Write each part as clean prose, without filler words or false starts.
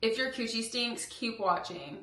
If your coochie stinks, keep watching.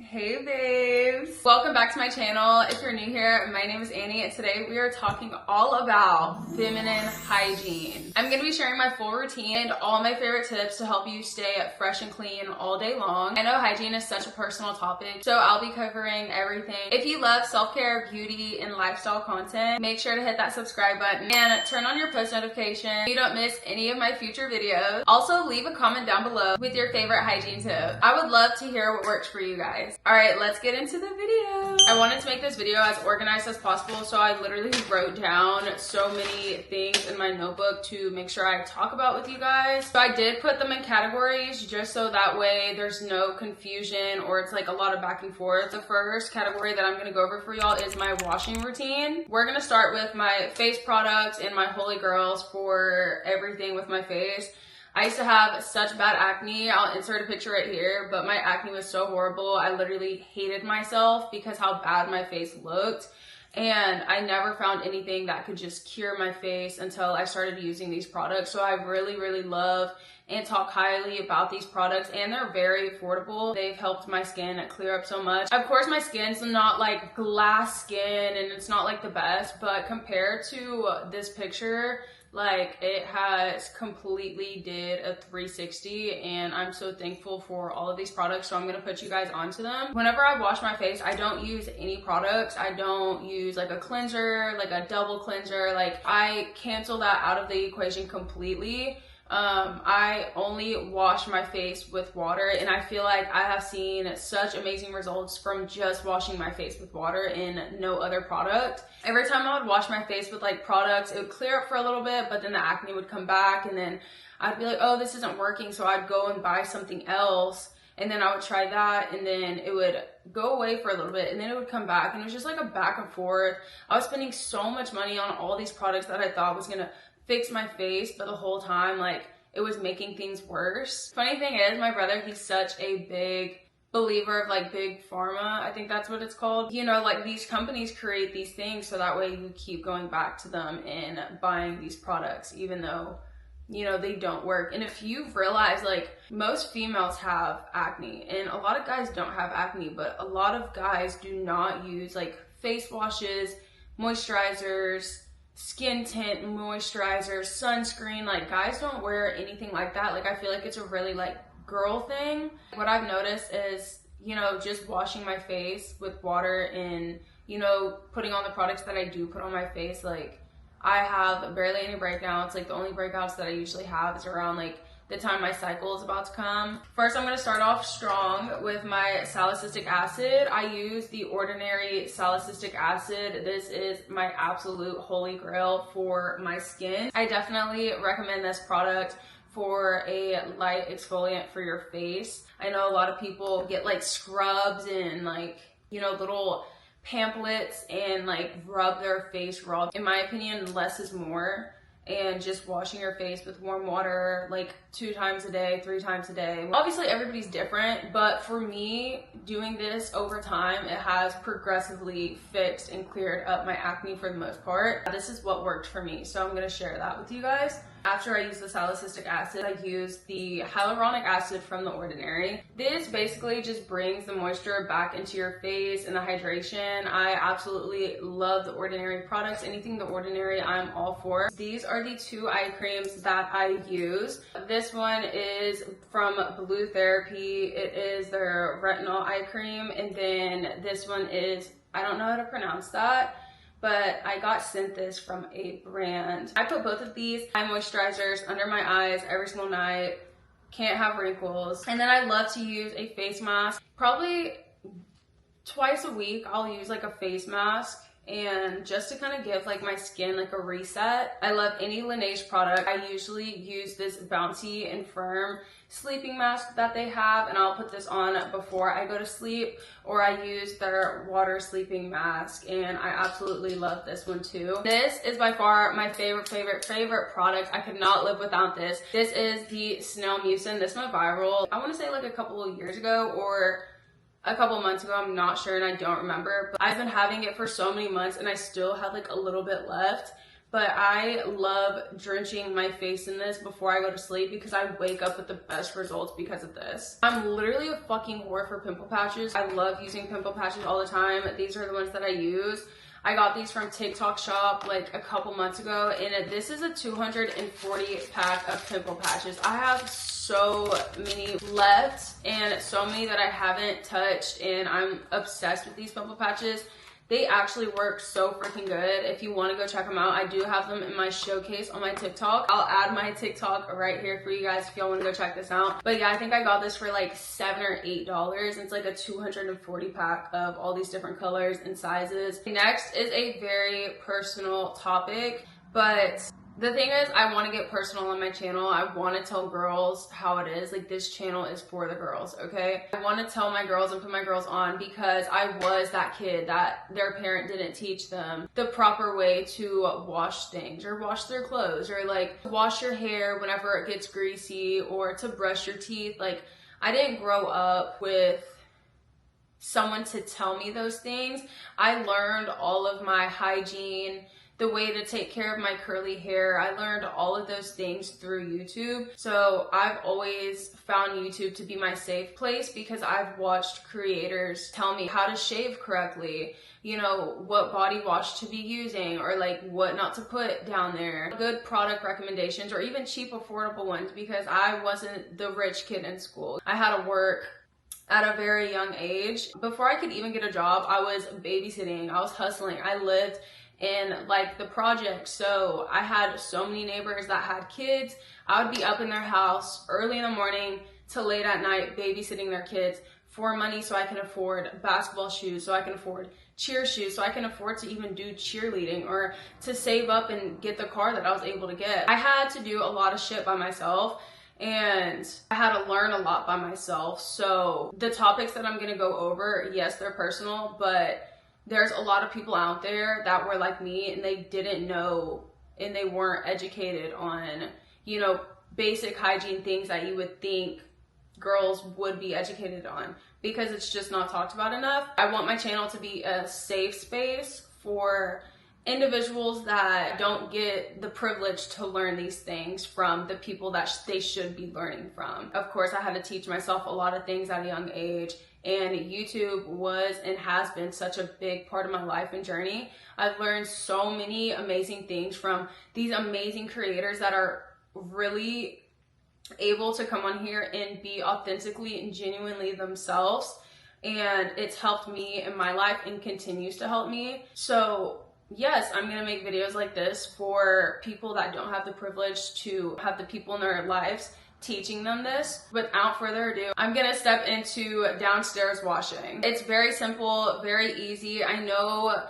Hey babes, welcome back to my channel. If you're new here, my name is Annie and today we are talking all about feminine hygiene. I'm going to be sharing my full routine and all my favorite tips to help you stay fresh and clean all day long. I know hygiene is such a personal topic, so I'll be covering everything. If you love self-care, beauty, and lifestyle content, make sure to hit that subscribe button and turn on your post notifications so you don't miss any of my future videos. Also, leave a comment down below with your favorite hygiene tip. I would love to hear what works for you guys. All right, let's get into the video. I wanted to make this video as organized as possible, so I literally wrote down so many things in my notebook to make sure I talk about with you guys. So I did put them in categories just so that way there's no confusion or it's like a lot of back and forth. The first category that I'm gonna go over for y'all is my washing routine. We're gonna start with my face products and my holy grails for everything with my face. I used to have such bad acne. I'll insert a picture right here, but my acne was so horrible. I literally hated myself because how bad my face looked. And I never found anything that could just cure my face until I started using these products. So I really love and talk highly about these products, and they're very affordable. They've helped my skin clear up so much. Of course, my skin's not like glass skin and it's not like the best, but compared to this picture, like it has completely did a 360, and I'm so thankful for all of these products. So I'm gonna put you guys onto them. Whenever I wash my face, I don't use any products. I don't use like a cleanser, like a double cleanser. Like I cancel that out of the equation completely. I only wash my face with water, and I feel like I have seen such amazing results from just washing my face with water and no other product. Every time I would wash my face with like products, it would clear up for a little bit, but then the acne would come back, and then I'd be like, oh, this isn't working. So I'd go and buy something else, and then I would try that, and then it would go away for a little bit, and then it would come back, and it was just like a back and forth. I was spending so much money on all these products that I thought was gonna fix my face, but the whole time, like, it was making things worse. Funny thing is, my brother, he's such a big believer of like big pharma. I think that's what it's called. You know, like these companies create these things so that way you keep going back to them and buying these products, even though, you know, they don't work. And if you've realized, like, most females have acne, and a lot of guys don't have acne, but a lot of guys do not use like face washes, moisturizers, skin tint, moisturizer, sunscreen. Like, guys don't wear anything like that. Like, I feel like it's a really like girl thing. What I've noticed is, you know, just washing my face with water and, you know, putting on the products that I do put on my face, like, I have barely any breakouts. Like, the only breakouts that I usually have is around like the time my cycle is about to come. First, I'm gonna start off strong with my salicylic acid. I use the Ordinary salicylic acid. This is my absolute holy grail for my skin. I definitely recommend this product for a light exfoliant for your face. I know a lot of people get like scrubs and like, you know, little pamphlets and like rub their face raw. In my opinion, less is more. And just washing your face with warm water like 2 times a day, 3 times a day. Obviously everybody's different, but for me, doing this over time, it has progressively fixed and cleared up my acne for the most part. This is what worked for me, so I'm gonna share that with you guys. After I use the salicylic acid, I use the hyaluronic acid from The Ordinary. This basically just brings the moisture back into your face and the hydration. I absolutely love The Ordinary products. Anything The Ordinary, I'm all for. These are the 2 eye creams that I use. This one is from Blue Therapy. It is their retinol eye cream, and then this one is, I don't know how to pronounce that, but I got sent this from a brand. I put both of these eye moisturizers under my eyes every single night. Can't have wrinkles. And then I love to use a face mask. Probably twice a week I'll use like a face mask, and just to kind of give like my skin like a reset. I love any Laneige product. I usually use this Bouncy and Firm sleeping mask that they have, and I'll put this on before I go to sleep, or I use their water sleeping mask, and I absolutely love this one too. This is by far my favorite product. I could not live without this. This is the Snail Mucin. This went viral, I want to say like a couple of years ago or a couple months ago, I'm not sure and I don't remember, but I've been having it for so many months and I still have like a little bit left. but I love drenching my face in this before I go to sleep because I wake up with the best results because of this. I'm literally a fucking whore for pimple patches. I love using pimple patches all the time. These are the ones that I use. I got these from TikTok shop like a couple months ago, and this is a 240 pack of pimple patches. I have so many left and so many that I haven't touched, and I'm obsessed with these pimple patches. They actually work so freaking good. If you want to go check them out, I do have them in my showcase on my TikTok. I'll add my TikTok right here for you guys if y'all want to go check this out. But yeah, I think I got this for like $7 or $8. It's like a 240 pack of all these different colors and sizes. Next is a very personal topic, but the thing is, I want to get personal on my channel. I want to tell girls how it is. Like, this channel is for the girls, okay? I want to tell my girls and put my girls on because I was that kid that their parent didn't teach them the proper way to wash things or wash their clothes or like wash your hair whenever it gets greasy or to brush your teeth. Like, I didn't grow up with someone to tell me those things. I learned all of my hygiene, the way to take care of my curly hair. I learned all of those things through YouTube. So I've always found YouTube to be my safe place because I've watched creators tell me how to shave correctly, you know, what body wash to be using or like what not to put down there. Good product recommendations or even cheap, affordable ones because I wasn't the rich kid in school. I had to work at a very young age. Before I could even get a job, I was babysitting, I was hustling. I lived in like the project, so I had so many neighbors that had kids. I would be up in their house early in the morning to late at night babysitting their kids for money so I can afford basketball shoes, so I can afford cheer shoes, so I can afford to even do cheerleading or to save up and get the car that I was able to get. I had to do a lot of shit by myself and I had to learn a lot by myself. So the topics that I'm gonna go over, yes, they're personal, but there's a lot of people out there that were like me and they didn't know and they weren't educated on, you know, basic hygiene things that you would think girls would be educated on because it's just not talked about enough. I want my channel to be a safe space for individuals that don't get the privilege to learn these things from the people that they should be learning from. Of course, I had to teach myself a lot of things at a young age. And YouTube was and has been such a big part of my life and journey. I've learned so many amazing things from these amazing creators that are really able to come on here and be authentically and genuinely themselves. And it's helped me in my life and continues to help me. So yes, I'm gonna make videos like this for people that don't have the privilege to have the people in their lives teaching them this. Without further ado, I'm gonna step into downstairs washing. It's very simple, very easy. I know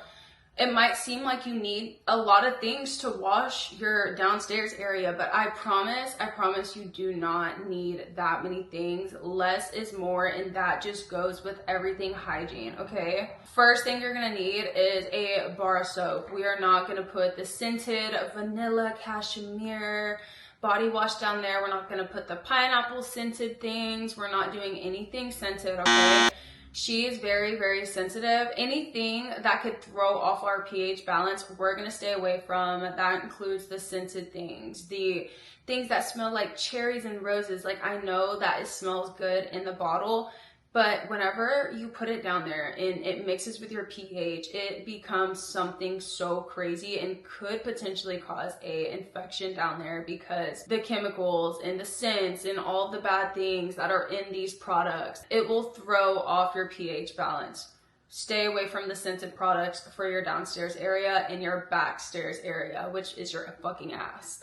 it might seem like you need a lot of things to wash your downstairs area, but I promise you do not need that many things. Less is more, and that just goes with everything hygiene, okay? First thing you're gonna need is a bar of soap. We are not gonna put the scented vanilla cashmere body wash down there. We're not gonna put the pineapple scented things. We're not doing anything scented, okay? She is very, very sensitive. Anything that could throw off our pH balance, we're gonna stay away from. That includes the scented things, the things that smell like cherries and roses. Like, I know that it smells good in the bottle, but whenever you put it down there and it mixes with your pH, it becomes something so crazy and could potentially cause a infection down there because the chemicals and the scents and all the bad things that are in these products, it will throw off your pH balance. Stay away from the scented products for your downstairs area and your backstairs area, which is your fucking ass.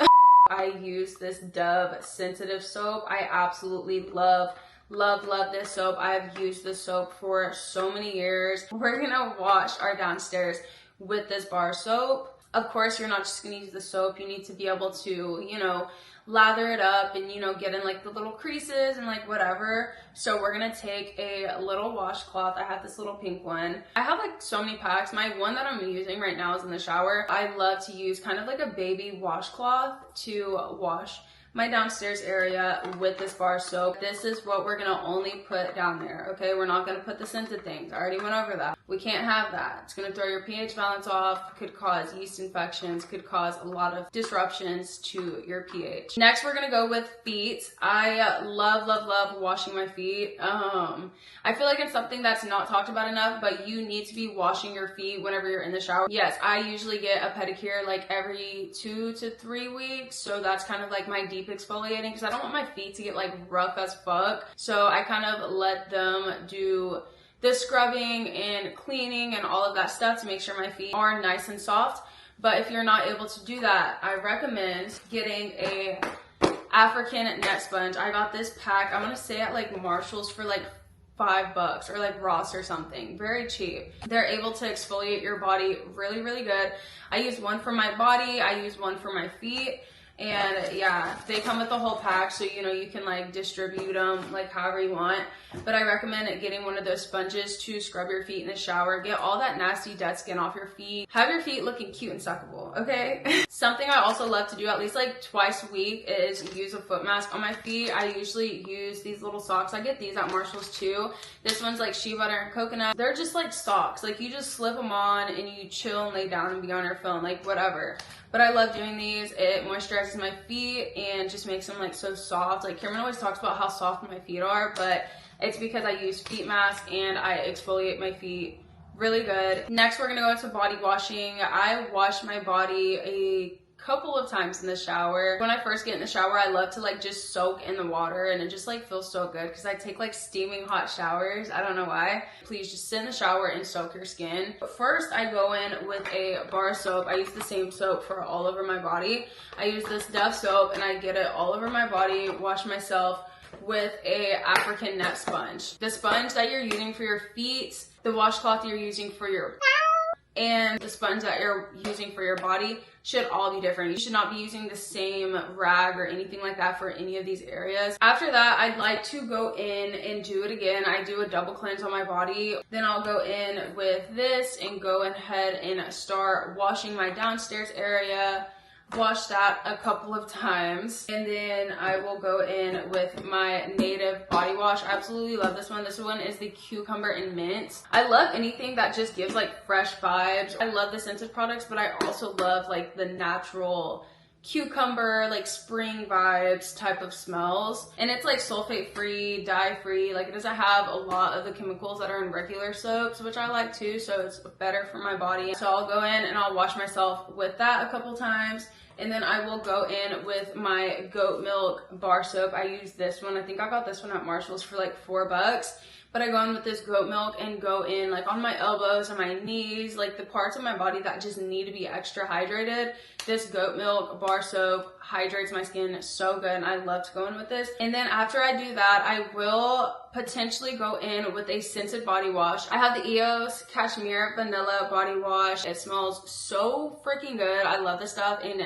I use this Dove sensitive soap. I absolutely love this soap. I have used this soap for so many years. We're gonna wash our downstairs with this bar soap. Of course, you're not just gonna use the soap. You need to be able to, you know, lather it up and, you know, get in like the little creases and like whatever. So we're gonna take a little washcloth. I have this little pink one. I have like so many packs. My one that I'm using right now is in the shower. I love to use kind of like a baby washcloth to wash my downstairs area with this bar soap. This is what we're gonna only put down there, okay? We're not gonna put the scented things. I already went over that. We can't have that. It's gonna throw your pH balance off, could cause yeast infections, could cause a lot of disruptions to your pH. Next, we're gonna go with feet. I love washing my feet. I feel like it's something that's not talked about enough, but you need to be washing your feet whenever you're in the shower. Yes, I usually get a pedicure like every 2 to 3 weeks, so that's kind of like my deep exfoliating, because I don't want my feet to get like rough as fuck. So I kind of let them do the scrubbing and cleaning and all of that stuff to make sure my feet are nice and soft. But if you're not able to do that, I recommend getting a African net sponge. I got this pack, I want to say at like Marshall's for like $5 or like Ross or something. Very cheap. They're able to exfoliate your body really good. I use one for my body, I use one for my feet. And yeah, they come with the whole pack, so you know you can like distribute them like however you want. But I recommend getting one of those sponges to scrub your feet in the shower. Get all that nasty dead skin off your feet. Have your feet looking cute and suckable, okay? Something I also love to do at least like twice a week is use a foot mask on my feet. I usually use these little socks. I get these at Marshall's too. This one's like shea butter and coconut. They're just like socks. Like you just slip them on and you chill and lay down and be on your phone, like whatever. But I love doing these. It moisturizes my feet and just makes them like so soft. Like Cameron always talks about how soft my feet are, but it's because I use feet mask and I exfoliate my feet really good. Next, we're gonna go into body washing. I wash my body a couple of times in the shower. When I first get in the shower, I love to like just soak in the water, and it just like feels so good because I take like steaming hot showers. I don't know why. Please just sit in the shower and soak your skin. But first, I go in with a bar soap. I use the same soap for all over my body. I use this Dove soap and I get it all over my body, wash myself with a African net sponge. The sponge that you're using for your feet, the washcloth you're using for your and the sponge that you're using for your body should all be different. You should not be using the same rag or anything like that for any of these areas. After that, I'd like to go in and do it again. I do a double cleanse on my body. Then I'll go in with this and go ahead and start washing my downstairs area. Wash that a couple of times, and then I will go in with my native body wash. I absolutely love this one. This one is the cucumber and mint. I love anything that just gives like fresh vibes. I love the scented products, but I also love like the natural cucumber, like spring vibes type of smells. And it's like sulfate free, dye free. Like it doesn't have a lot of the chemicals that are in regular soaps, which I like too, so it's better for my body. So I'll go in and I'll wash myself with that a couple times. And then I will go in with my goat milk bar soap. I use this one. I think I got this one at Marshall's for like $4. But I go in with this goat milk and go in like on my elbows and my knees, like the parts of my body that just need to be extra hydrated. This goat milk bar soap hydrates my skin so good, and I love to go in with this. And then after I do that, I will potentially go in with a scented body wash. I have the EOS Cashmere Vanilla Body Wash. It smells so freaking good. I love this stuff, and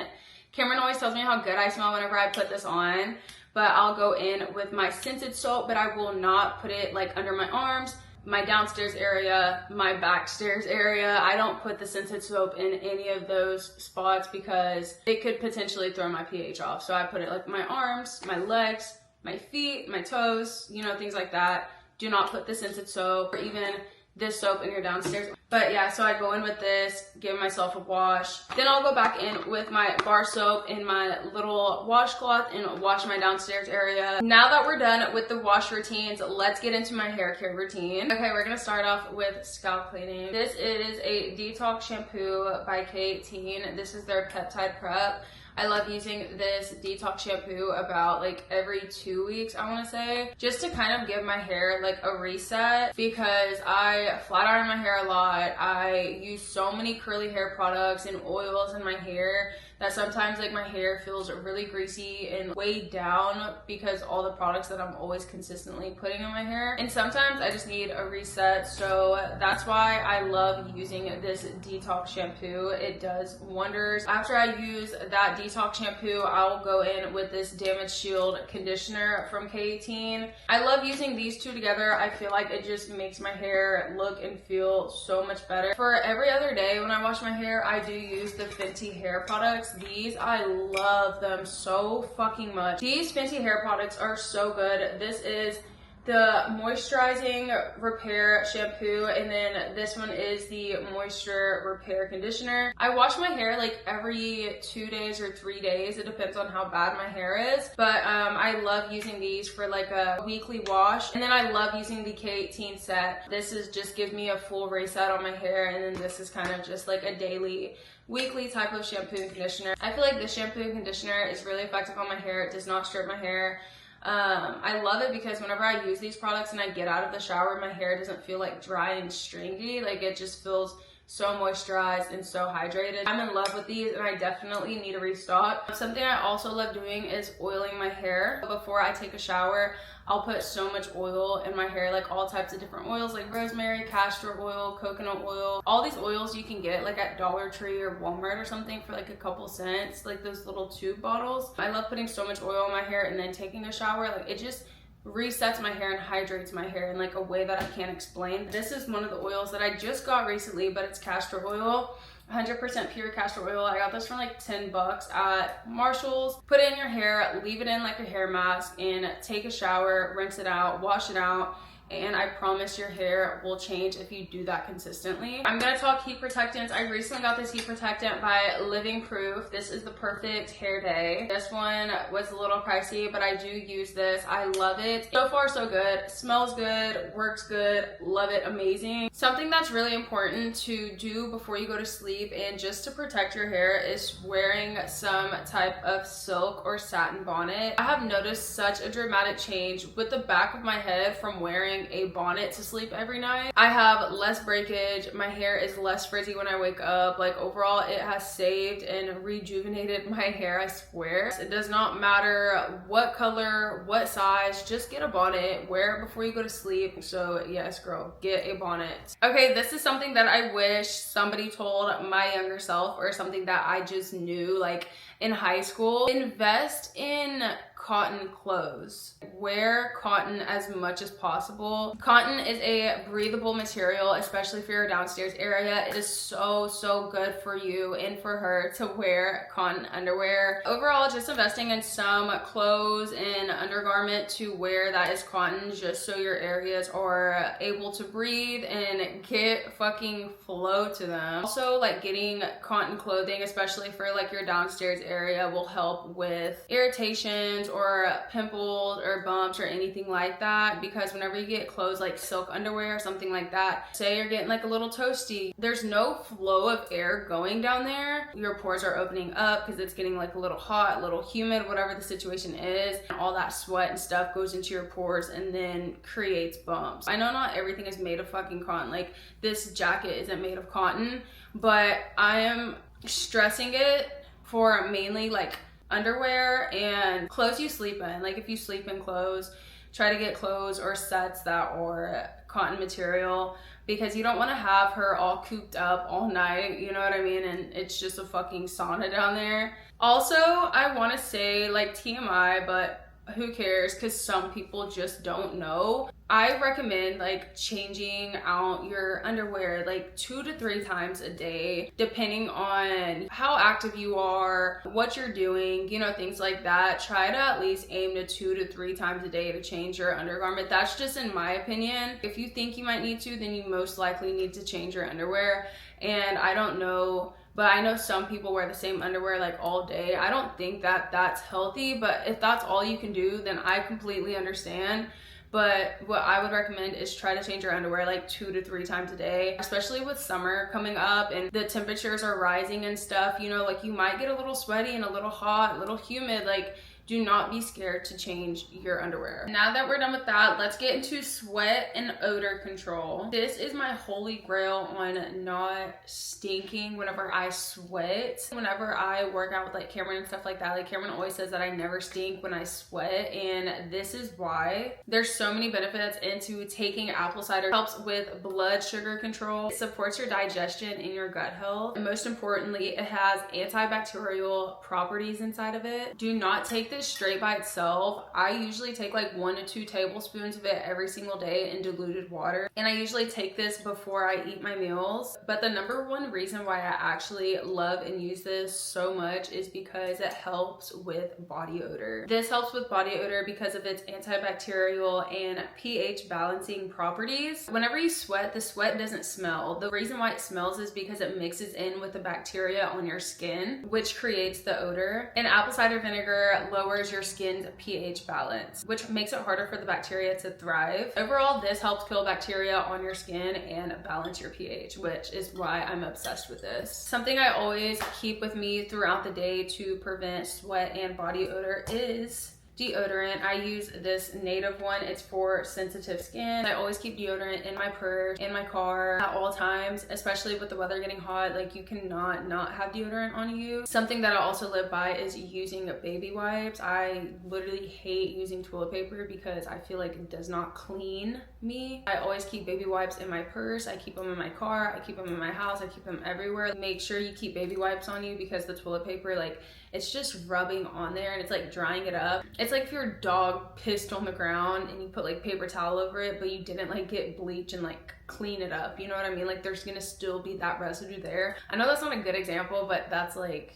Cameron always tells me how good I smell whenever I put this on. But I'll go in with my scented soap, but I will not put it like under my arms, my downstairs area, my backstairs area. I don't put the scented soap in any of those spots because it could potentially throw my pH off. So I put it like my arms, my legs, my feet, my toes, you know, things like that. Do not put the scented soap or even this soap in your downstairs. But yeah, so I go in with this, give myself a wash. Then I'll go back in with my bar soap in my little washcloth and wash my downstairs area. Now that we're done with the wash routines, let's get into my hair care routine. Okay, we're gonna start off with scalp cleaning. This is a detox shampoo by Hygiene. This is their peptide prep. I love using this detox shampoo about like every 2 weeks, I want to say, just to kind of give my hair like a reset, because I flat iron my hair a lot. I use so many curly hair products and oils in my hair that sometimes like my hair feels really greasy and weighed down because all the products that I'm always consistently putting in my hair. And sometimes I just need a reset, so that's why I love using this detox shampoo. It does wonders. After I use that detox shampoo, I'll go in with this Damage Shield conditioner from Hygiene. I love using these two together. I feel like it just makes my hair look and feel so much better. For every other day when I wash my hair, I do use the Fenty hair products. products. These, I love them so fucking much. These Fenty hair products are so good. This is the moisturizing repair shampoo, and then this one is the moisture repair conditioner. I wash my hair like every 2 days or 3 days. It depends on how bad my hair is, but I love using these for like a weekly wash. And then I love using the K18 set. This is just gives me a full reset on my hair, and then this is kind of just like a daily, weekly type of shampoo and conditioner. I feel like this shampoo and conditioner is really effective on my hair. It does not strip my hair. I love it because whenever I use these products and I get out of the shower, my hair doesn't feel like dry and stringy. Like, it just feels so moisturized and so hydrated. I'm in love with these, and I definitely need a restock. Something I also love doing is oiling my hair. Before I take a shower, I'll put so much oil in my hair, like all types of different oils, like rosemary, castor oil, coconut oil. All these oils you can get like at Dollar Tree or Walmart or something for like a couple cents, like those little tube bottles. I love putting so much oil in my hair and then taking a shower. Like, it just resets my hair and hydrates my hair in like a way that I can't explain. This is one of the oils that I just got recently, but it's castor oil. 100% pure castor oil. I got this for like 10 bucks at Marshall's. Put it in your hair, leave it in like a hair mask, and take a shower, rinse it out, wash it out, and I promise your hair will change if you do that consistently. I'm gonna talk heat protectants. I recently got this heat protectant by Living Proof. This is the Perfect Hair Day. This one was a little pricey, but I do use this. I love it. So far, so good. Smells good, works good, love it, amazing. Something that's really important to do before you go to sleep and just to protect your hair is wearing some type of silk or satin bonnet. I have noticed such a dramatic change with the back of my head from wearing a bonnet to sleep every night. I have less breakage, my hair is less frizzy when I wake up. Like, overall, it has saved and rejuvenated my hair, I swear. It does not matter what color, what size, just get a bonnet, wear it before you go to sleep. So yes, girl, get a bonnet. Okay, this is something that I wish somebody told my younger self, or something that I just knew like in high school. Invest in cotton clothes. Wear cotton as much as possible. Cotton is a breathable material, especially for your downstairs area. It is so good for you and for her to wear cotton underwear. Overall, just investing in some clothes and undergarment to wear that is cotton, just so your areas are able to breathe and get fucking flow to them. Also, like, getting cotton clothing, especially for like your downstairs area, will help with irritations or pimples or bumps or anything like that, because whenever you get clothes like silk underwear or something like that, say you're getting like a little toasty, there's no flow of air going down there. Your pores are opening up because it's getting like a little hot, a little humid, whatever the situation is, and all that sweat and stuff goes into your pores and then creates bumps. I know not everything is made of fucking cotton. Like, this jacket isn't made of cotton, but I am stressing it for mainly like underwear and clothes you sleep in. Like, if you sleep in clothes, try to get clothes or sets that are cotton material, because you don't want to have her all cooped up all night, you know what I mean, and it's just a fucking sauna down there. Also, I want to say, like, TMI, but who cares, because some people just don't know. I recommend like changing out your underwear like 2 to 3 times a day, depending on how active you are, what you're doing, you know, things like that. Try to at least aim to 2 to 3 times a day to change your undergarment. That's just in my opinion. If you think you might need to, then you most likely need to change your underwear. And I don't know, but I know some people wear the same underwear like all day. I don't think that that's healthy, but if that's all you can do, then I completely understand. But what I would recommend is try to change your underwear like 2 to 3 times a day, especially with summer coming up and the temperatures are rising and stuff. You know, like, you might get a little sweaty and a little hot, a little humid. Like, do not be scared to change your underwear. Now that we're done with that, let's get into sweat and odor control. This is my holy grail on not stinking whenever I sweat. Whenever I work out with like Cameron and stuff like that, like, Cameron always says that I never stink when I sweat, and this is why. There's so many benefits into taking apple cider. It helps with blood sugar control. It supports your digestion and your gut health. And most importantly, it has antibacterial properties inside of it. Do not take this straight by itself, I usually take like 1 to 2 tablespoons of it every single day in diluted water. And I usually take this before I eat my meals. But the number one reason why I actually love and use this so much is because it helps with body odor. This helps with body odor because of its antibacterial and pH balancing properties. Whenever you sweat, the sweat doesn't smell. The reason why it smells is because it mixes in with the bacteria on your skin, which creates the odor. And apple cider vinegar lowers your skin's pH balance, which makes it harder for the bacteria to thrive. Overall, this helps kill bacteria on your skin and balance your pH, which is why I'm obsessed with this. Something I always keep with me throughout the day to prevent sweat and body odor is deodorant. I use this native one. It's for sensitive skin. I always keep deodorant in my purse, in my car at all times, especially with the weather getting hot. Like, you cannot not have deodorant on you. Something that I also live by is using baby wipes. I literally hate using toilet paper because I feel like it does not clean me. I always keep baby wipes in my purse. I keep them in my car. I keep them in my house. I keep them everywhere. Make sure you keep baby wipes on you because the toilet paper, like, it's just rubbing on there and it's like drying it up. It's like if your dog pissed on the ground and you put like paper towel over it, but you didn't like get bleach and like clean it up. You know what I mean? Like, there's gonna still be that residue there. I know that's not a good example, but that's like,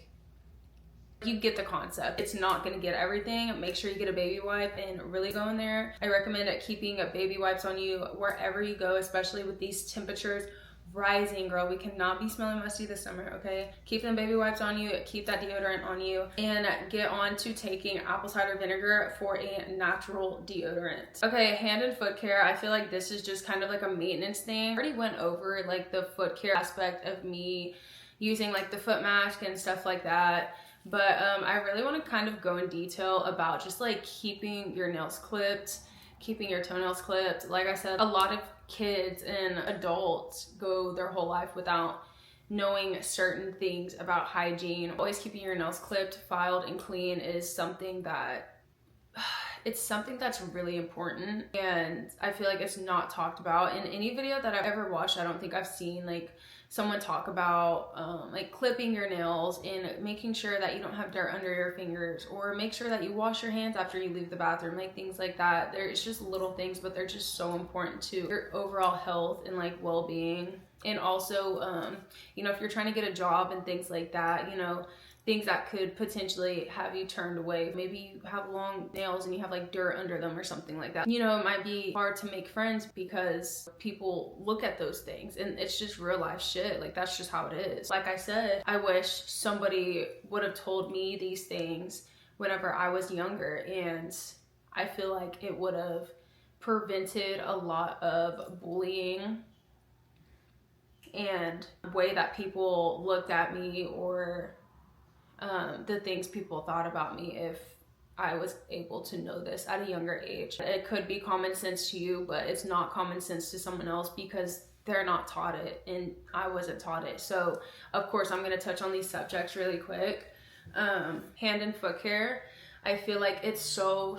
you get the concept. It's not gonna get everything. Make sure you get a baby wipe and really go in there. I recommend keeping baby wipes on you wherever you go, especially with these temperatures rising, girl. We cannot be smelling musty this summer, okay? Keep them baby wipes on you, keep that deodorant on you, and get on to taking apple cider vinegar for a natural deodorant. Okay, hand and foot care. I feel like this is just kind of like a maintenance thing. I already went over like the foot care aspect of me using like the foot mask and stuff like that. But I really want to kind of go in detail about just like keeping your nails clipped, keeping your toenails clipped. Like I said, a lot of kids and adults go their whole life without knowing certain things about hygiene. Always keeping your nails clipped, filed, and clean is something that it's something that's really important, and I feel like it's not talked about in any video that I've ever watched. I don't think I've seen like someone talk about like clipping your nails and making sure that you don't have dirt under your fingers, or make sure that you wash your hands after you leave the bathroom, like things like that. It's just little things, but they're just so important to your overall health and like well-being. And also you know, if you're trying to get a job and things like that, you know, things that could potentially have you turned away. Maybe you have long nails and you have like dirt under them or something like that. You know, it might be hard to make friends because people look at those things, and it's just real life shit. Like, that's just how it is. Like I said, I wish somebody would have told me these things whenever I was younger, and I feel like it would have prevented a lot of bullying and the way that people looked at me, or the things people thought about me, if I was able to know this at a younger age. It could be common sense to you, but it's not common sense to someone else because they're not taught it, and I wasn't taught it. So of course I'm going to touch on these subjects really quick. Hand and foot care. I feel like it's so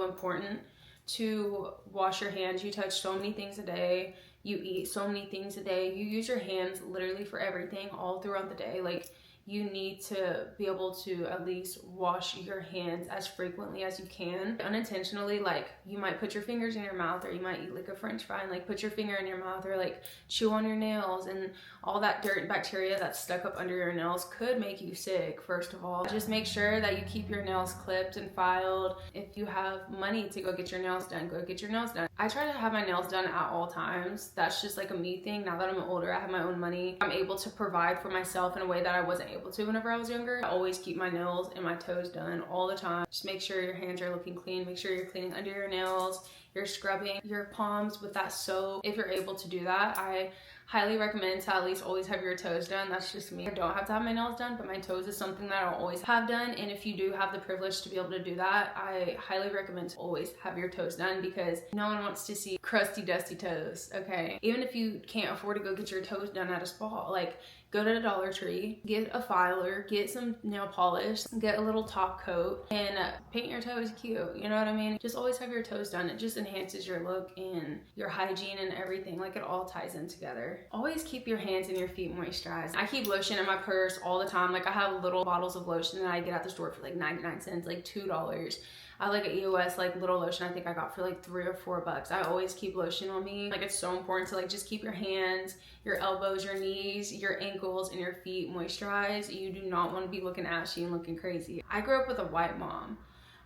important to wash your hands. You touch so many things a day. You eat so many things a day. You use your hands literally for everything all throughout the day. Like, you need to be able to at least wash your hands as frequently as you can. Unintentionally, like, you might put your fingers in your mouth, or you might eat like a french fry and like put your finger in your mouth, or like chew on your nails, and all that dirt and bacteria that's stuck up under your nails could make you sick. First of all, just make sure that you keep your nails clipped and filed. If you have money to go get your nails done, go get your nails done. I try to have my nails done at all times. That's just like a me thing. Now that I'm older, I have my own money, I'm able to provide for myself in a way that I wasn't able to whenever I was younger. I always keep my nails and my toes done all the time. Just make sure your hands are looking clean. Make sure you're cleaning under your nails. You're scrubbing your palms with that soap. If you're able to do that, I highly recommend to at least always have your toes done. That's just me. I don't have to have my nails done, but my toes is something that I'll always have done. And if you do have the privilege to be able to do that, I highly recommend to always have your toes done, because no one wants to see crusty, dusty toes, okay? Even if you can't afford to go get your toes done at a spa, like, go to the Dollar Tree, get a filer, get some nail polish, get a little top coat, and paint your toes cute, you know what I mean? Just always have your toes done. It just enhances your look and your hygiene and everything. Like, it all ties in together. hair, always keep your hands and your feet moisturized. I keep lotion in my purse all the time. Like I have little bottles of lotion that I get at the store for like 99 cents, like $2. I have like an EOS like little lotion I think I got for like $3 or $4. I always keep lotion on me. Like it's so important to like just keep your hands, your elbows, your knees, your ankles, and your feet moisturized. You do not want to be looking ashy and looking crazy. I grew up with a white mom,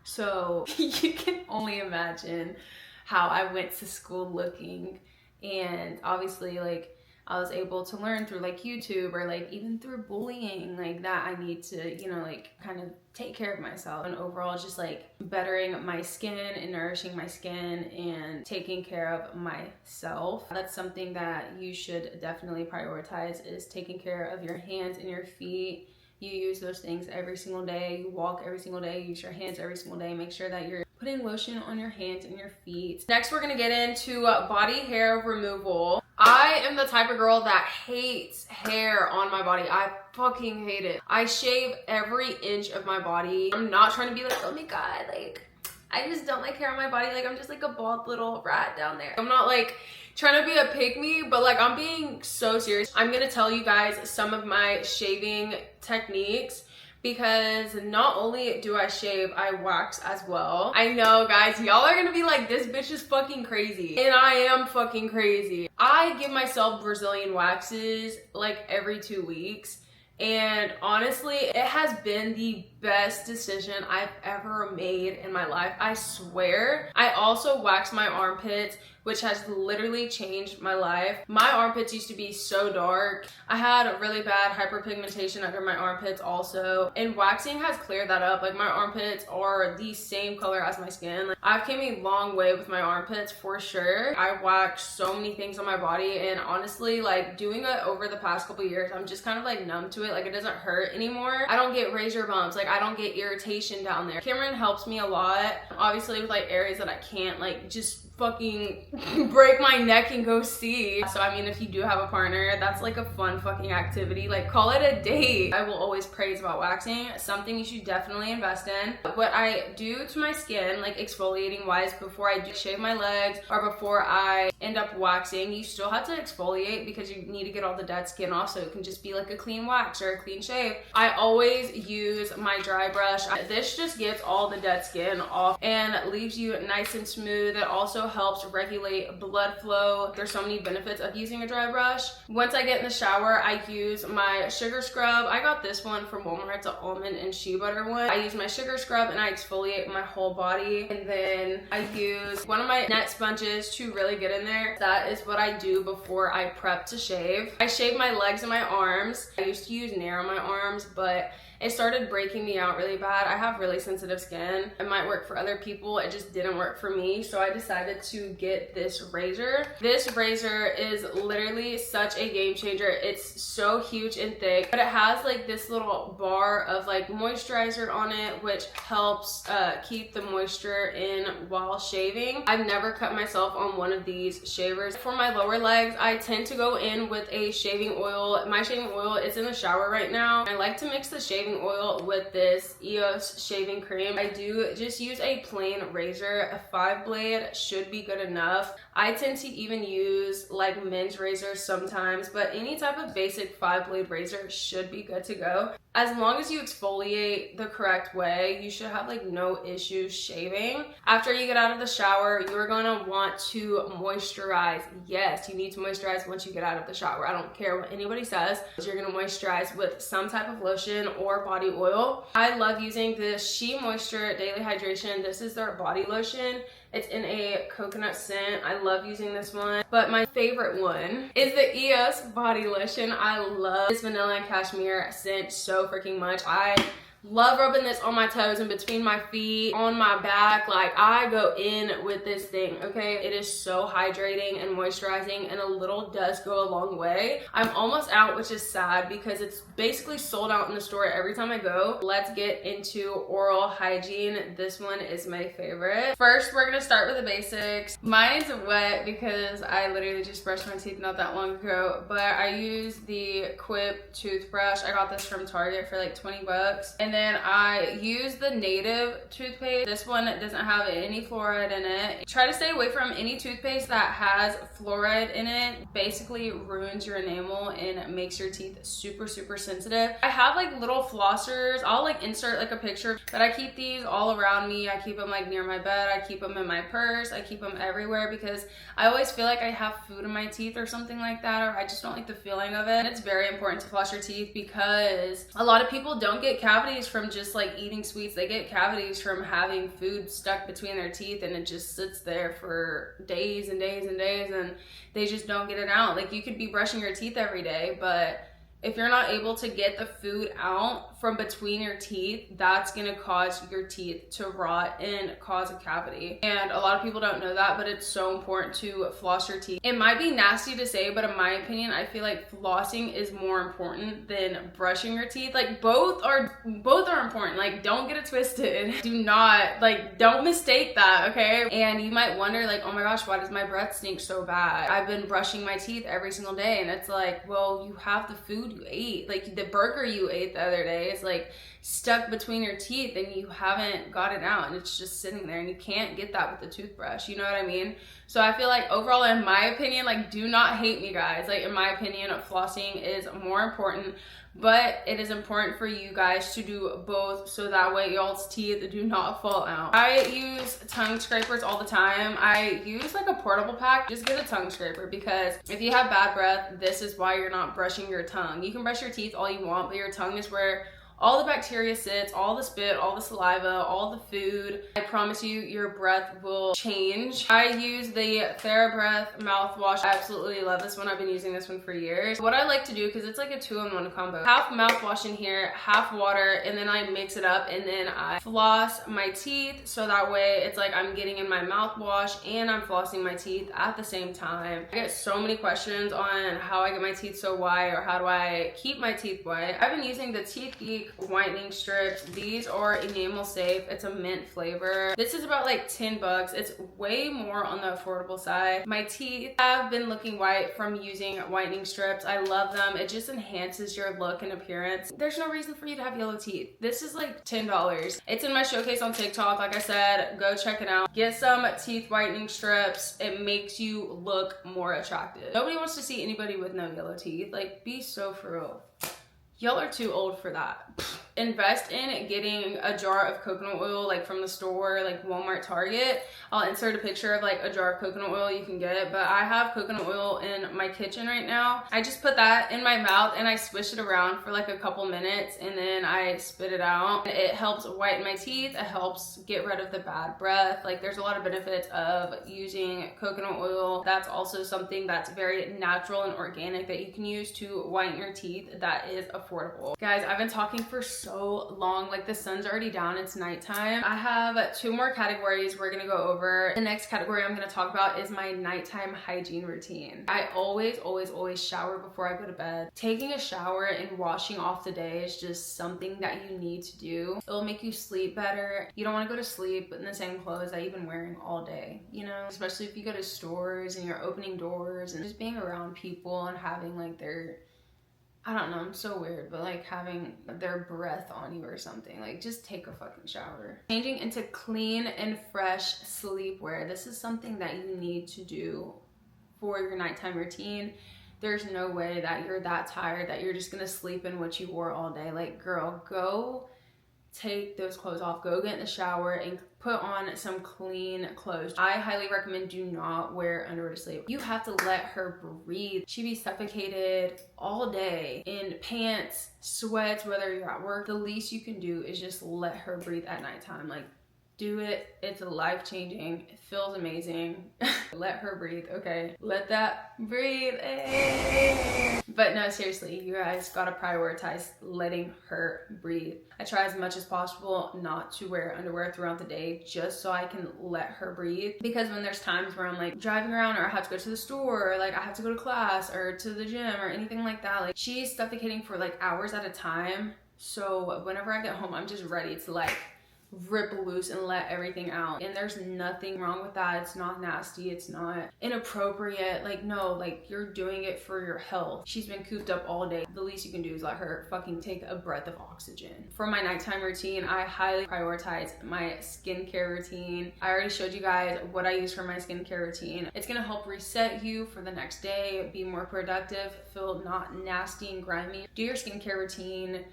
so you can only imagine how I went to school looking. And obviously like I was able to learn through like YouTube or like even through bullying, like that I need to, you know, like kind of take care of myself, and overall just like bettering my skin and nourishing my skin and taking care of myself. That's something that you should definitely prioritize, is taking care of your hands and your feet. You use those things every single day. You walk every single day. Use your hands every single day. Make sure that you're putting lotion on your hands and your feet. Next, we're gonna get into body hair removal. I am the type of girl that hates hair on my body. I fucking hate it. I shave every inch of my body. I'm not trying to be like, oh my God, like, I just don't like hair on my body. Like, I'm just like a bald little rat down there. I'm not like trying to be a pick-me, but like I'm being so serious. I'm gonna tell you guys some of my shaving techniques, because not only do I shave, I wax as well. I know guys, y'all are gonna be like, this bitch is fucking crazy. And I am fucking crazy. I give myself Brazilian waxes like every 2 weeks. And honestly, it has been the best decision I've ever made in my life. I swear. I also wax my armpits, which has literally changed my life. My armpits used to be so dark. I had really bad hyperpigmentation under my armpits also, and waxing has cleared that up. Like my armpits are the same color as my skin. Like, I've came a long way with my armpits for sure. I waxed so many things on my body, and honestly, like doing it over the past couple years, I'm just kind of like numb to it. Like it doesn't hurt anymore. I don't get razor bumps. Like I don't get irritation down there. Cameron helps me a lot, obviously with like areas that I can't like just fucking break my neck and go see. So I mean, if you do have a partner, that's like a fun fucking activity. Like call it a date. I will always praise about waxing. Something you should definitely invest in. What I do to my skin, like exfoliating wise, before I do shave my legs or before I end up waxing, you still have to exfoliate because you need to get all the dead skin off, so it can just be like a clean wax or a clean shave. I always use my dry brush. This just gets all the dead skin off and leaves you nice and smooth. It also helps regulate blood flow. There's so many benefits of using a dry brush. Once I get in the shower, I use my sugar scrub. I got this one from Walmart. It's an almond and shea butter one. I use my sugar scrub and I exfoliate my whole body, and then I use one of my net sponges to really get in there. That is what I do before I prep to shave. I shave my legs and my arms. I used to use Nair on my arms, but it started breaking me out really bad. I have really sensitive skin. It might work for other people. It just didn't work for me. So I decided to get this razor. This razor is literally such a game changer. It's so huge and thick, but it has like this little bar of like moisturizer on it, which helps keep the moisture in while shaving. I've never cut myself on one of these shavers. For my lower legs, I tend to go in with a shaving oil. My shaving oil is in the shower right now. I like to mix the shaving oil with this EOS shaving cream. I do just use a plain razor. A 5 blade should be good enough. I tend to even use like men's razors sometimes, but any type of basic 5 blade razor should be good to go. As long as you exfoliate the correct way, you should have like no issues shaving. After you get out of the shower, you're gonna want to moisturize. Yes, you need to moisturize once you get out of the shower. I don't care what anybody says. You're gonna moisturize with some type of lotion or body oil. I love using the She Moisture Daily Hydration. This is their body lotion. It's in a coconut scent. I love using this one. But my favorite one is the EOS body lotion. I love this vanilla and cashmere scent so freaking much. I love rubbing this on my toes and between my feet, on my back. Like I go in with this thing, okay? It is so hydrating and moisturizing, and a little does go a long way. I'm almost out, which is sad because it's basically sold out in the store every time I go. Let's get into oral hygiene. This one is my favorite. First, we're gonna start with the basics. Mine is wet because I literally just brushed my teeth not that long ago, but I use the Quip toothbrush. I got this from Target for like 20 bucks. And And then I use the Native toothpaste. This one doesn't have any fluoride in it. Try to stay away from any toothpaste that has fluoride in it. Basically ruins your enamel and makes your teeth super, super sensitive. I have like little flossers. I'll like insert like a picture, but I keep these all around me. I keep them like near my bed. I keep them in my purse. I keep them everywhere because I always feel like I have food in my teeth or something like that, or I just don't like the feeling of it. And it's very important to floss your teeth because a lot of people don't get cavities from just like eating sweets. They get cavities from having food stuck between their teeth and it just sits there for days and days and days and they just don't get it out. Like you could be brushing your teeth every day, but if you're not able to get the food out from between your teeth, that's gonna cause your teeth to rot and cause a cavity. And a lot of people don't know that, but it's so important to floss your teeth. It might be nasty to say, but in my opinion, I feel like flossing is more important than brushing your teeth. Like both are important. Like don't get it twisted. Don't mistake that, okay? And you might wonder like, oh my gosh, why does my breath stink so bad? I've been brushing my teeth every single day, and it's like, well, you have the food you ate. Like the burger you ate the other day is like stuck between your teeth and you haven't got it out and it's just sitting there and you can't get that with a toothbrush. You know what I mean? So I feel like overall, in my opinion, like do not hate me guys. Like in my opinion, flossing is more important, but it is important for you guys to do both so that way y'all's teeth do not fall out. I use tongue scrapers all the time. I use like a portable pack. Just get a tongue scraper because if you have bad breath, this is why you're not brushing your tongue. You can brush your teeth all you want, but your tongue is where all the bacteria sits, all the spit, all the saliva, all the food. I promise you, your breath will change. I use the TheraBreath mouthwash. I absolutely love this one. I've been using this one for years. What I like to do, because it's like a 2-in-1 combo, half mouthwash in here, half water, and then I mix it up and then I floss my teeth. So that way it's like I'm getting in my mouthwash and I'm flossing my teeth at the same time. I get so many questions on how I get my teeth so white or how do I keep my teeth white. I've been using the Teeth Geek whitening strips. These are enamel safe. It's a mint flavor. This is about like 10 bucks. It's way more on the affordable side. My teeth have been looking white from using whitening strips. I love them. It just enhances your look and appearance. There's no reason for you to have yellow teeth. This is like $10. It's in my showcase on TikTok. Like I said, go check it out. Get some teeth whitening strips. It makes you look more attractive. Nobody wants to see anybody with no yellow teeth. Like, be so for real. Y'all are too old for that. Invest in getting a jar of coconut oil like from the store, like Walmart, Target. I'll insert a picture of like a jar of coconut oil you can get, but I have coconut oil in my kitchen right now. I just put that in my mouth and I swish it around for like a couple minutes and then I spit it out. It helps whiten my teeth. It helps get rid of the bad breath. Like there's a lot of benefits of using coconut oil. That's also something that's very natural and organic that you can use to whiten your teeth that is affordable. Guys, I've been talking for so long. Like the sun's already down, it's nighttime. I have 2 more categories we're gonna go over. The next category I'm gonna talk about is my nighttime hygiene routine. I always shower before I go to bed. Taking a shower and washing off the day is just something that you need to do. It'll make you sleep better. You don't want to go to sleep in the same clothes that you've been wearing all day, you know? Especially if you go to stores and you're opening doors and just being around people and having like their, I don't know, I'm so weird, but like having their breath on you or something. Like just take a fucking shower. Changing into clean and fresh sleepwear. This is something that you need to do for your nighttime routine. There's no way that you're that tired that you're just gonna sleep in what you wore all day. Like girl, go take those clothes off. Go get in the shower and put on some clean clothes. I highly recommend do not wear underwear to sleep. You have to let her breathe. She be suffocated all day in pants, sweats, whether you're at work. The least you can do is just let her breathe at nighttime. Like, do it. It's life-changing. It feels amazing. Let her breathe, okay? Let that breathe. But no, seriously, you guys gotta prioritize letting her breathe. I try as much as possible not to wear underwear throughout the day just so I can let her breathe. Because when there's times where I'm like driving around or I have to go to the store or like I have to go to class or to the gym or anything like that, like she's suffocating for like hours at a time. So whenever I get home, I'm just ready to like rip loose and let everything out. And there's nothing wrong with that. It's not nasty. It's not inappropriate. Like, no, like you're doing it for your health. She's been cooped up all day. The least you can do is let her fucking take a breath of oxygen. For my nighttime routine, I highly prioritize my skincare routine. I already showed you guys what I use for my skincare routine. It's gonna help reset you for the next day, be more productive, feel not nasty and grimy. Do your skincare routine.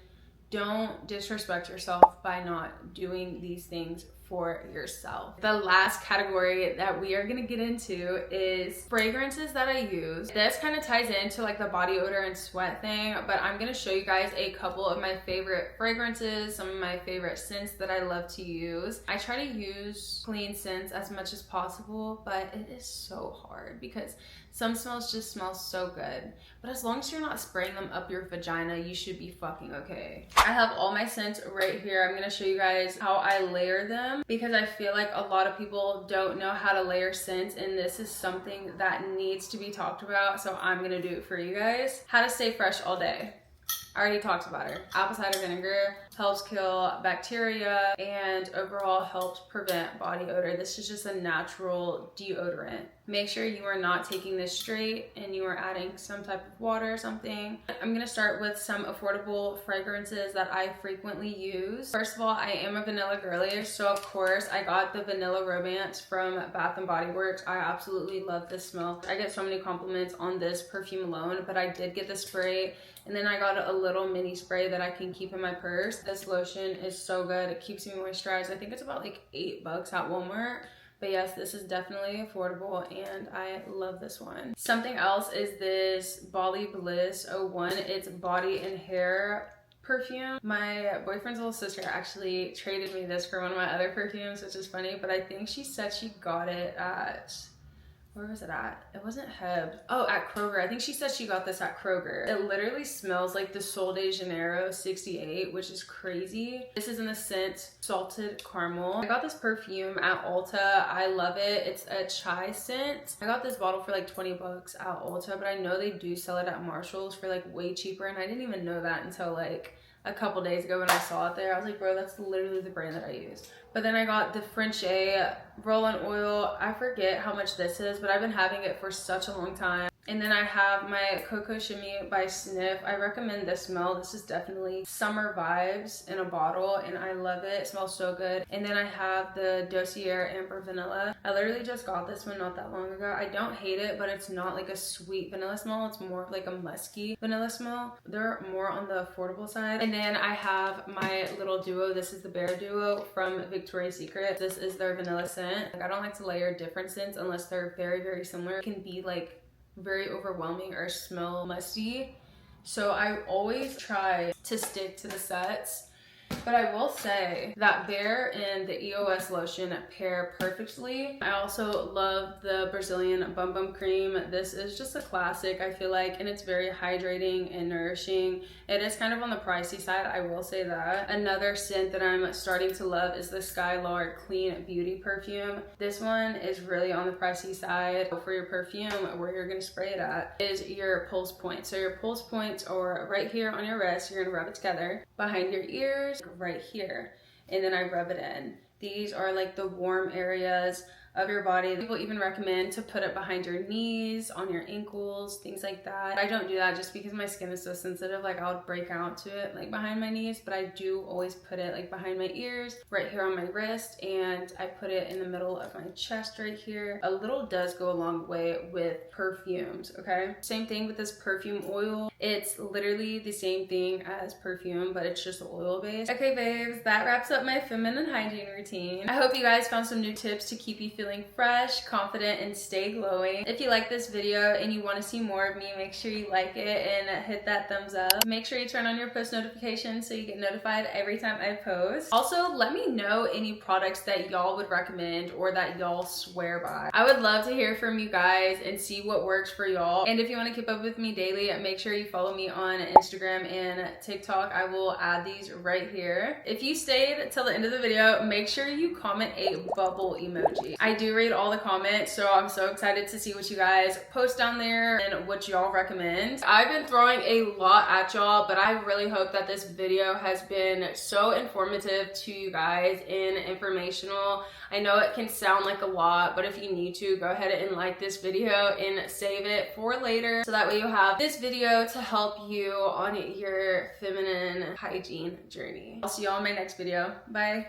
Don't disrespect yourself by not doing these things for yourself. The last category that we are gonna get into is fragrances that I use. This kind of ties into like the body odor and sweat thing, but I'm gonna show you guys a couple of my favorite fragrances, some of my favorite scents that I love to use. I try to use clean scents as much as possible, but it is so hard because some smells just smell so good. But as long as you're not spraying them up your vagina, you should be fucking okay. I have all my scents right here. I'm gonna show you guys how I layer them because I feel like a lot of people don't know how to layer scents, and this is something that needs to be talked about, so I'm gonna do it for you guys. How to stay fresh all day. I already talked about it. Apple cider vinegar helps kill bacteria and overall helps prevent body odor. This is just a natural deodorant. Make sure you are not taking this straight and you are adding some type of water or something. I'm gonna start with some affordable fragrances that I frequently use. First of all, I am a vanilla girly, so of course I got the Vanilla Romance from Bath & Body Works. I absolutely love this smell. I get so many compliments on this perfume alone, but I did get the spray, and then I got a little mini spray that I can keep in my purse. This lotion is so good. It keeps me moisturized. I think it's about like $8 at Walmart. But yes, this is definitely affordable and I love this one. Something else is this Bali Bliss 01. It's body and hair perfume. My boyfriend's little sister actually traded me this for one of my other perfumes, which is funny, but I think she said she got it at, where was it at? It wasn't Heb. Oh, at Kroger. I think she said she got this at Kroger. It literally smells like the Sol de Janeiro 68, which is crazy. This is in the scent Salted Caramel. I got this perfume at Ulta. I love it. It's a chai scent. I got this bottle for like 20 bucks at Ulta, but I know they do sell it at Marshall's for like way cheaper, and I didn't even know that until like a couple days ago when I saw it there. I was like, bro, that's literally the brand that I use. But then I got the French roll-on oil. I forget how much this is, but I've been having it for such a long time. And then I have my Coco Shimmy by Sniff. I recommend this smell. This is definitely summer vibes in a bottle, and I love it. It smells so good. And then I have the Dossier Amber Vanilla. I literally just got this one not that long ago. I don't hate it, but it's not like a sweet vanilla smell. It's more like a musky vanilla smell. They're more on the affordable side. And then I have my little duo. This is the Bear Duo from Victoria's Secret. This is their vanilla scent. Like, I don't like to layer different scents unless they're very, very similar. It can be like very overwhelming or smell musty, so I always try to stick to the sets. But I will say that Bear and the EOS lotion pair perfectly. I also love the Brazilian Bum Bum Cream. This is just a classic, I feel like, and it's very hydrating and nourishing. It is kind of on the pricey side, I will say that. Another scent that I'm starting to love is the Skylard Clean Beauty perfume. This one is really on the pricey side. For your perfume, where you're gonna spray it at is your pulse point. So your pulse points are right here on your wrist. You're gonna rub it together behind your ears, right here, and then I rub it in. These are like the warm areas of your body. People even recommend to put it behind your knees, on your ankles, things like that. I don't do that just because my skin is so sensitive. Like, I'll break out to it like behind my knees, but I do always put it like behind my ears, right here on my wrist, and I put it in the middle of my chest right here. A little does go a long way with perfumes, okay? Same thing with this perfume oil. It's literally the same thing as perfume, but it's just oil based. Okay, babes, that wraps up my feminine hygiene routine. I hope you guys found some new tips to keep you feeling fresh, confident, and stay glowing. If you like this video and you want to see more of me, make sure you like it and hit that thumbs up. Make sure you turn on your post notifications so you get notified every time I post. Also, let me know any products that y'all would recommend or that y'all swear by. I would love to hear from you guys and see what works for y'all. And if you want to keep up with me daily, make sure you follow me on Instagram and TikTok. I will add these right here. If you stayed till the end of the video, make sure you comment a bubble emoji. I do read all the comments, so I'm so excited to see what you guys post down there and what y'all recommend. I've been throwing a lot at y'all, but I really hope that this video has been so informative to you guys and informational. I know it can sound like a lot, but if you need to, go ahead and like this video and save it for later, so that way you have this video to help you on your feminine hygiene journey. I'll see y'all in my next video. Bye.